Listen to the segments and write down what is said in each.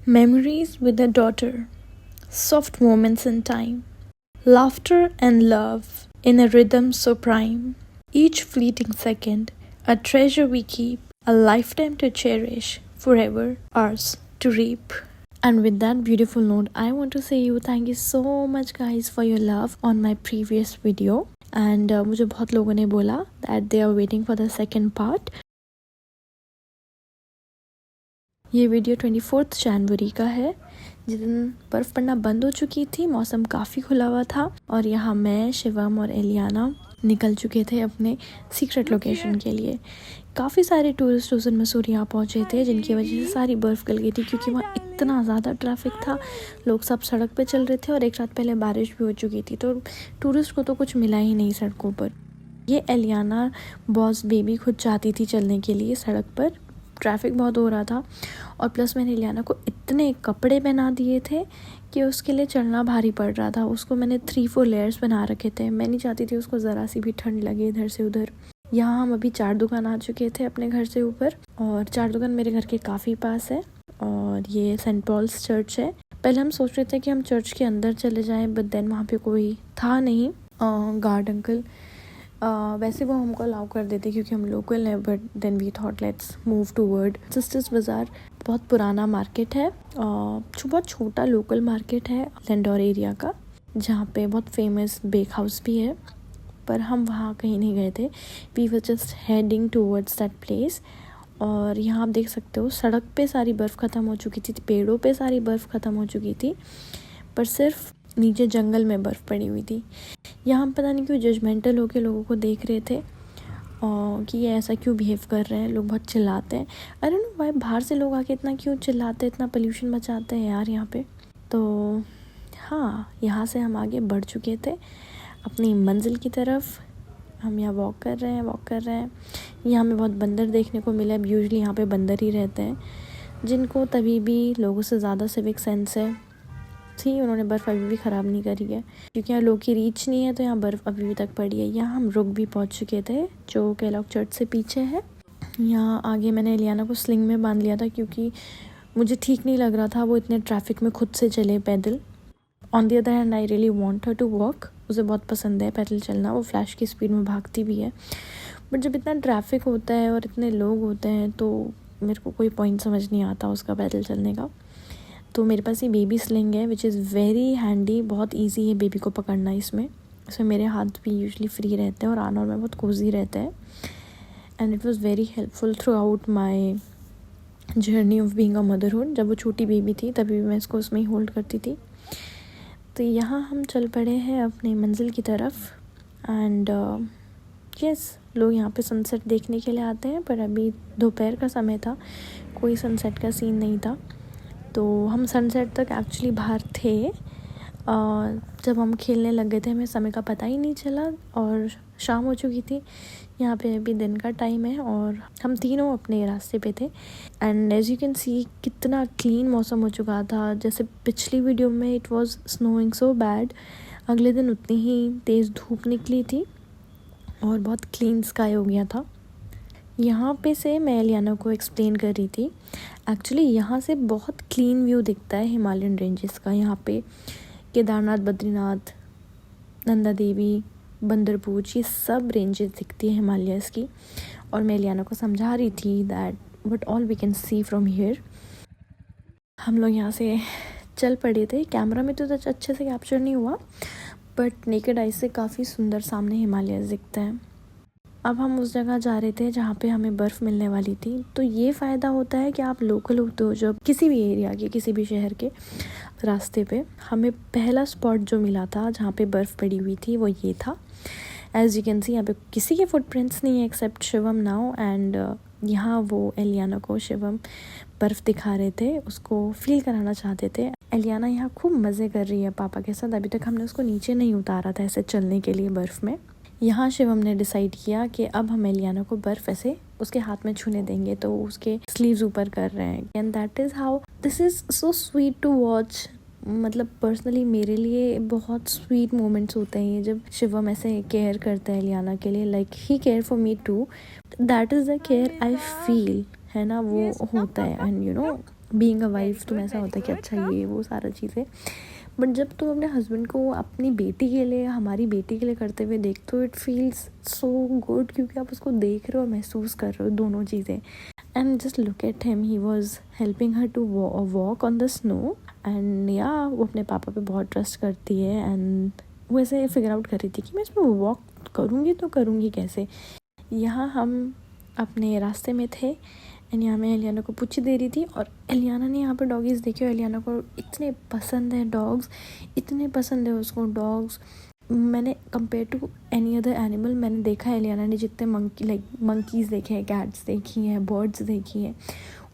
Memories with a daughter, soft moments in time, laughter and love in a rhythm so prime. Each fleeting second, a treasure we keep, a lifetime to cherish, forever ours to reap. And with that beautiful note, I want to say you thank you so much guys for your love on my previous video. And मुझे बहुत लोगों ने बोला that they are waiting for the second part. ये video 24 जनवरी का है, जिस दिन बर्फ़ पड़ना बंद हो चुकी थी, मौसम काफ़ी खुला हुआ था और यहाँ मैं, शिवम और एलियाना निकल चुके थे अपने सीक्रेट लोकेशन के लिए। काफ़ी सारे टूरिस्ट उस दिन मसूरी यहाँ पहुँचे थे, जिनकी वजह से सारी बर्फ़ गल गई थी क्योंकि वहाँ इतना ज़्यादा ट्रैफिक था। लोग सब सड़क पे चल रहे थे और एक रात पहले बारिश भी हो चुकी थी, तो टूरिस्ट को तो कुछ मिला ही नहीं सड़कों पर। ये एलियाना बॉस बेबी खुद चाहती थी चलने के लिए सड़क पर, ट्रैफिक बहुत हो रहा था और प्लस मैंने एलियाना को इतने कपड़े पहना दिए थे कि उसके लिए चलना भारी पड़ रहा था। उसको मैंने 3-4 लेयर्स बना रखे थे। मैं नहीं चाहती थी उसको ज़रा सी भी ठंड लगे इधर से उधर। यहाँ हम अभी 4 दुकान आ चुके थे अपने घर से ऊपर, और 4 दुकान मेरे घर के काफ़ी पास है। और ये सेंट पॉल्स चर्च है। पहले हम सोच रहे थे कि हम चर्च के अंदर चले जाएँ, बट देन वहाँ पर कोई था नहीं गार्ड अंकल। वैसे वो हमको अलाउ कर देते क्योंकि हम लोकल हैं, but then we thought let's move toward Sisters Bazaar. बहुत पुराना मार्केट है, बहुत छोटा लोकल मार्केट है लैंडोर एरिया का, जहाँ पे बहुत फेमस बेक हाउस भी है, पर हम वहाँ कहीं नहीं गए थे। We were just heading towards that place. और यहाँ आप देख सकते हो सड़क पे सारी बर्फ़ ख़त्म हो चुकी थी, पेड़ों पे सारी बर्फ़ ख़त्म हो चुकी थी, पर सिर्फ नीचे जंगल में बर्फ़ पड़ी हुई थी। यहाँ हम पता नहीं क्यों जजमेंटल होके लोगों को देख रहे थे और कि ये ऐसा क्यों बिहेव कर रहे हैं। लोग बहुत चिल्लाते हैं, अरे नो भाई, बाहर से लोग आके इतना क्यों चिल्लाते हैं, इतना पोल्यूशन मचाते हैं यार यहाँ पे। तो हाँ, यहाँ से हम आगे बढ़ चुके थे अपनी मंजिल की तरफ। हम यहाँ वॉक कर रहे हैं। यहाँ हमें बहुत बंदर देखने को मिले। अब यूजुअली यहाँ पे बंदर ही रहते हैं, जिनको तभी भी लोगों से ज़्यादा सिविक सेंस है थी। उन्होंने बर्फ़ अभी भी ख़राब नहीं करी है क्योंकि यहाँ लोग की रीच नहीं है, तो यहाँ बर्फ़ अभी भी तक पड़ी है। यहाँ हम रुक भी पहुँच चुके थे, जो केलॉग चर्च से पीछे है। यहाँ आगे मैंने एलियाना को स्लिंग में बांध लिया था क्योंकि मुझे ठीक नहीं लग रहा था वो इतने ट्रैफिक में खुद से चले पैदल। On the other hand I really want her to walk. उसे बहुत पसंद है पैदल चलना, वो फ्लैश की स्पीड में भागती भी है। बट जब इतना ट्रैफिक होता है और इतने लोग होते हैं तो मेरे को कोई पॉइंट समझ नहीं आता उसका पैदल चलने का। तो मेरे पास ये बेबी स्लिंग है विच इज़ वेरी हैंडी। बहुत इजी है बेबी को पकड़ना इसमें मेरे हाथ भी यूजुअली फ्री रहते हैं और आना और मैं बहुत कोजी रहता है। And it was very helpful through out my journey of being a motherhood. जब वो छोटी बेबी थी तभी मैं इसको उसमें ही होल्ड करती थी। तो यहाँ हम चल पड़े हैं अपनी मंजिल की तरफ। एंड यस, लोग यहाँ पे सनसेट देखने के लिए आते हैं, पर अभी दोपहर का समय था, कोई सनसेट का सीन नहीं था। तो हम सनसेट तक एक्चुअली बाहर थे। जब हम खेलने लग गए थे हमें समय का पता ही नहीं चला और शाम हो चुकी थी। यहाँ पे अभी दिन का टाइम है और हम तीनों अपने रास्ते पे थे। And as you can see कितना क्लीन मौसम हो चुका था। जैसे पिछली वीडियो में it was snowing so bad, अगले दिन उतनी ही तेज़ धूप निकली थी और बहुत क्लीन स्काई हो गया था। यहाँ पे से मैं एलियाना को एक्सप्लेन कर रही थी, एक्चुअली यहाँ से बहुत क्लीन व्यू दिखता है हिमालयन रेंजेस का। यहाँ पे केदारनाथ, बद्रीनाथ, नंदा देवी, बंदरपूछ, ये सब रेंजेस दिखती है हिमालयस की। और मैं एलियाना को समझा रही थी that what all we can see from here. हम लोग यहाँ से चल पड़े थे। कैमरा में तो अच्छे से कैप्चर नहीं हुआ, बट नेकेड आई से काफ़ी सुंदर सामने हिमालयस दिखते हैं। अब हम उस जगह जा रहे थे जहाँ पे हमें बर्फ़ मिलने वाली थी। तो ये फ़ायदा होता है कि आप लोकल होते हो जब किसी भी एरिया के, किसी भी शहर के रास्ते पे। हमें पहला स्पॉट जो मिला था जहाँ पे बर्फ़ पड़ी हुई थी वो ये था। एज़ यू कैन सी यहाँ पे किसी के फुटप्रिंट्स नहीं है एक्सेप्ट शिवम नाउ। एंड यहाँ वो एलियाना को शिवम बर्फ़ दिखा रहे थे, उसको फील कराना चाहते थे। एलियाना यहाँ खूब मज़े कर रही है पापा के साथ। अभी तक हमने उसको नीचे नहीं उतारा था ऐसे चलने के लिए बर्फ़ में। यहाँ शिवम ने डिसाइड किया कि अब हम एलियाना को बर्फ़ ऐसे उसके हाथ में छूने देंगे, तो उसके स्लीव्स ऊपर कर रहे हैं। And that is how this is so sweet to watch. मतलब पर्सनली मेरे लिए बहुत स्वीट मोमेंट्स होते हैं ये, जब शिवम ऐसे केयर करता है एलियाना के लिए, like he care for me too. That is the care I feel, है ना, वो होता है। And you know being a wife तुम ऐसा होता है कि अच्छा ये वो सारा चीज़ें, बट जब तुम अपने हस्बैंड को अपनी बेटी के लिए, हमारी बेटी के लिए करते हुए देखते हो, इट फील्स सो गुड, क्योंकि आप उसको देख रहे हो, महसूस कर रहे हो दोनों चीज़ें. And just look at him, he was helping her to walk on the snow. And या वो अपने पापा पे बहुत ट्रस्ट करती है. एंड वो ऐसे फिगर आउट कर रही थी कि मैं इसमें वॉक करूँगी तो करूँगी कैसे. यहाँ हम अपने रास्ते में थे एंड यहाँ मैं एलियाना को पूछी दे रही थी, और एलियाना ने यहाँ पे डॉगीज़ देखे, और एलियाना को इतने पसंद है डॉग्स, इतने पसंद है उसको डॉग्स. मैंने compare to any other animal मैंने देखा है, एलियाना ने जितने मंकीज़ देखे हैं, कैट्स देखी हैं, बर्ड्स देखी हैं,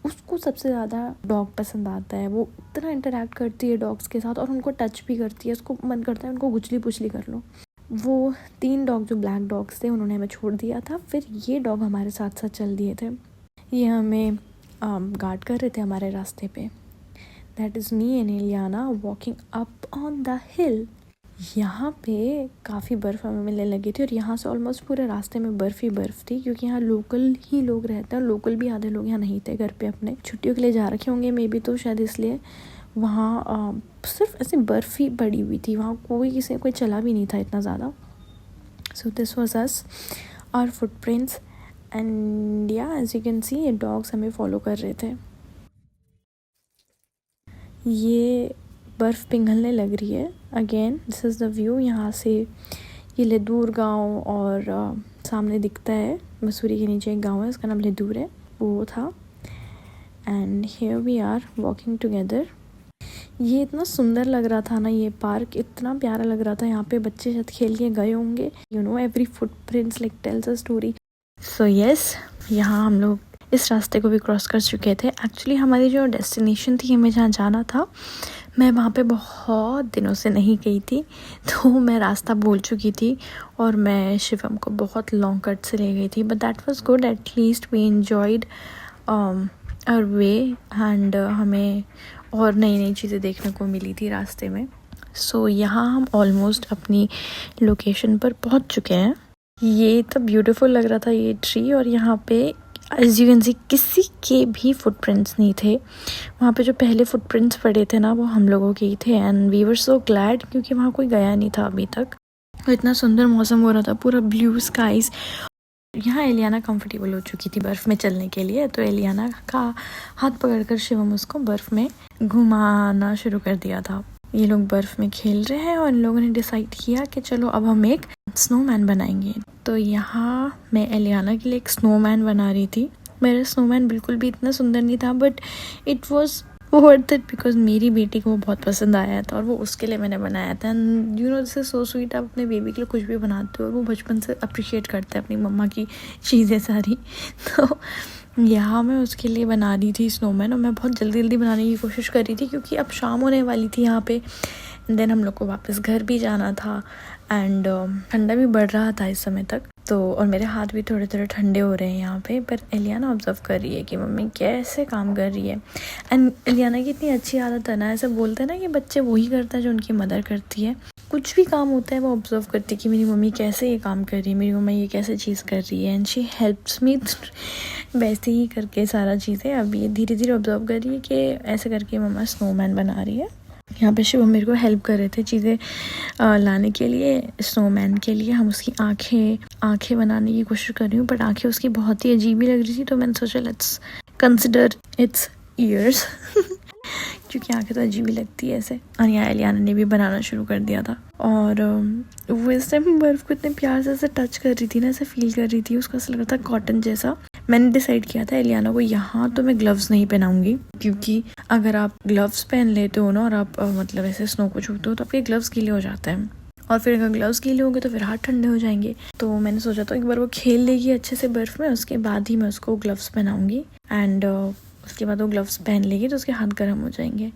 उसको सबसे ज़्यादा डॉग पसंद आता है. वो इतना इंटरेक्ट करती है डॉग्स के साथ और उनको टच भी करती है, उसको मन करता है उनको गुचली पुचली कर लो. वो 3 डॉग जो ब्लैक डॉग्स थे उन्होंने हमें छोड़ दिया था, फिर ये डॉग हमारे साथ साथ चल दिए थे. ये हमें गार्ड कर रहे थे हमारे रास्ते पे. That is me and Eliana walking up on the hill. यहाँ पे काफ़ी बर्फ़ हमें मिलने लगी थी, और यहाँ से ऑलमोस्ट पूरे रास्ते में बर्फ़ ही बर्फ़ थी, क्योंकि यहाँ लोकल ही लोग रहते हैं. लोकल भी आधे लोग यहाँ नहीं थे, घर पे अपने छुट्टियों के लिए जा रखे होंगे मे बी, तो शायद इसलिए वहाँ सिर्फ ऐसी बर्फ़ ही पड़ी हुई थी. वहाँ कोई चला भी नहीं था इतना ज़्यादा. So this was us, our footprints. And या एज यू कैन सी ये डॉग्स हमें फॉलो कर रहे थे. ये बर्फ़ पिघलने लग रही है. Again this is the view. यहाँ से ये लेदूर गांव और सामने दिखता है मसूरी के नीचे एक गांव है, उसका नाम लेदूर है, वो था. And here we are walking together. ये इतना सुंदर लग रहा था ना, ये पार्क इतना प्यारा लग रहा था. यहाँ पे बच्चे शायद खेल के गए होंगे. You know every footprints like tales a story. So yes, यहाँ हम लोग इस रास्ते को भी क्रॉस कर चुके थे. एक्चुअली हमारी जो डेस्टिनेशन थी, हमें जहाँ जाना था, मैं वहाँ पे बहुत दिनों से नहीं गई थी, तो मैं रास्ता भूल चुकी थी, और मैं शिवम को बहुत लॉन्ग कट से ले गई थी. But that was good, at least we enjoyed our way. And हमें और नई नई चीज़ें देखने को मिली थी रास्ते में. सो यहाँ हम ऑलमोस्ट अपनी लोकेशन पर पहुँच चुके हैं. ये तो ब्यूटीफुल लग रहा था ये ट्री, और यहाँ पे एज यू कैन सी किसी के भी फुटप्रिंट्स नहीं थे. वहाँ पे जो पहले फुटप्रिंट्स पड़े थे ना, वो हम लोगों के ही थे. And we were so glad, क्योंकि वहाँ कोई गया नहीं था अभी तक. इतना सुंदर मौसम हो रहा था, पूरा ब्लू स्काईज. यहाँ एलियाना कंफर्टेबल हो चुकी थी बर्फ़ में चलने के लिए, तो एलियाना का हाथ पकड़कर शिवम उसको बर्फ़ में घुमाना शुरू कर दिया था. ये लोग बर्फ़ में खेल रहे हैं, और इन लोगों ने डिसाइड किया कि चलो अब हम एक स्नोमैन बनाएंगे. तो यहाँ मैं एलियाना के लिए एक स्नोमैन बना रही थी. मेरा स्नोमैन बिल्कुल भी इतना सुंदर नहीं था, but it was worth it, because मेरी बेटी को वो बहुत पसंद आया था, और वो उसके लिए मैंने बनाया था. And you no this is so sweet. आप अपने बेबी के लिए कुछ भी बनाते हो, और वो बचपन से अप्रिशिएट करता है अपनी मम्मा की चीज़ें सारी. तो यहाँ मैं उसके लिए बना रही थी स्नोमैन, और मैं बहुत जल्दी जल्दी बनाने की कोशिश कर रही थी, क्योंकि अब शाम होने वाली थी यहाँ पे. देन हम लोग को वापस घर भी जाना था, एंड ठंडा भी बढ़ रहा था इस समय तक. तो और मेरे हाथ भी थोड़े थोड़े ठंडे हो रहे हैं यहाँ पे. पर एलियाना ऑब्जर्व कर रही है कि मम्मी कैसे काम कर रही है. एंड एलियाना की इतनी अच्छी आदत है ना, ऐसे बोलते हैं ना कि बच्चे वही करता है जो उनकी मदर करती है. कुछ भी काम होता है वो ऑब्जर्व करती है कि मेरी मम्मी कैसे ये काम कर रही है, मेरी मम्मा ये कैसे चीज़ कर रही है. एंड शी हेल्प्स मी वैसे ही करके सारा चीज़ें. अब ये धीरे धीरे ऑब्जर्व कर रही है कि ऐसे करके मम्मा स्नोमैन बना रही है. यहाँ पे शिवम मेरे को हेल्प कर रहे थे चीज़ें लाने के लिए स्नोमैन के लिए. हम उसकी आँखें बनाने की कोशिश कर रही हूँ, बट आँखें उसकी बहुत ही अजीब ही लग रही थी, तो मैंने सोचा लेट्स कंसिडर इट्स ईयर्स क्योंकि आँखें तो अजीब ही लगती है ऐसे. और यहाँ एलियाना ने भी बनाना शुरू कर दिया था, और वो इस टाइम बर्फ़ को इतने प्यार से ऐसे टच कर रही थी ना, ऐसे फील कर रही थी, उसका ऐसा लग रहा था कॉटन जैसा. मैंने डिसाइड किया था एलियाना को यहाँ तो मैं ग्लव्स नहीं पहनाऊंगी, क्योंकि अगर आप ग्लव्स पहन लेते हो ना, और आप मतलब ऐसे स्नो को छूते हो, तो आपके ग्लव्स गीले हो जाते हैं, और फिर अगर ग्लव्स गीले होंगे तो फिर हाथ ठंडे हो जाएंगे. तो मैंने सोचा तो एक बार वो खेल लेगी अच्छे से बर्फ़ में, उसके बाद ही मैं उसको ग्लव्स पहनाऊंगी. एंड उसके बाद वो ग्लव्स पहन लेगी तो उसके हाथ गर्म हो जाएंगे.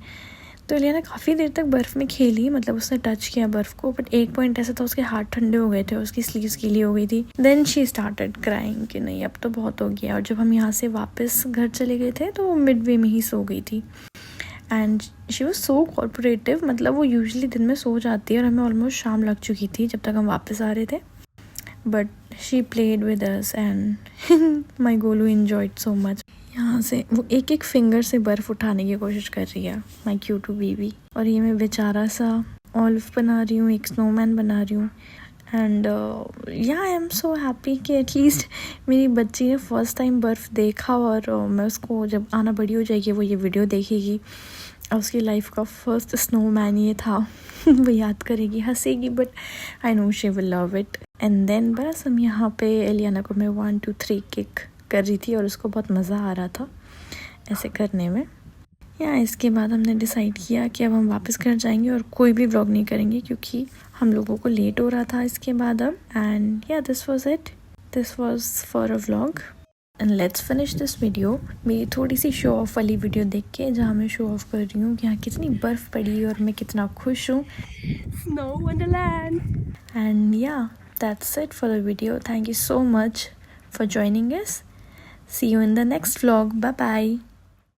तो एलियाना काफ़ी देर तक बर्फ़ में खेली, मतलब उसने टच किया बर्फ़ को, बट एक पॉइंट ऐसा था उसके हाथ ठंडे हो गए थे, उसकी स्लीव्स गीली हो गई थी. देन शी स्टार्टेड क्राइंग कि नहीं अब तो बहुत हो गया. और जब हम यहाँ से वापस घर चले गए थे तो वो मिड वे में ही सो गई थी. And she was so cooperative, मतलब वो यूजुअली दिन में सो जाती है, और हमें ऑलमोस्ट शाम लग चुकी थी जब तक हम वापस आ रहे थे. But she played with us, and my Golu enjoyed so much. यहाँ से वो एक एक फिंगर से बर्फ़ उठाने की कोशिश कर रही है, माई क्यूट बेबी। और ये मैं बेचारा सा ऑलिव बना रही हूँ, एक स्नोमैन बना रही हूँ। एंड या आई एम सो हैप्पी कि एटलीस्ट मेरी बच्ची ने फर्स्ट टाइम बर्फ़ देखा, और मैं उसको जब आना बड़ी हो जाएगी वो ये वीडियो देखेगी और उसकी लाइफ का फर्स्ट स्नोमैन ये था। वो याद करेगी, हंसेगी, but I know she will love it. And then बस हम यहाँ पे एलियाना को मैं 1 2 3 किक कर रही थी और उसको बहुत मज़ा आ रहा था ऐसे करने में। या इसके बाद हमने डिसाइड किया कि अब हम वापस घर जाएंगे और कोई भी व्लॉग नहीं करेंगे क्योंकि हम लोगों को लेट हो रहा था इसके बाद अब। एंड या this was it, this was for a vlog and let's finish this video. मेरी थोड़ी सी शो ऑफ वाली वीडियो देख के, जहाँ मैं शो ऑफ कर रही हूँ कि यहाँ कितनी बर्फ़ पड़ी और मैं कितना खुश हूँ। Snow Wonderland. And yeah, that's it for the video. Thank you so much for joining us. See you in the next vlog. Bye bye.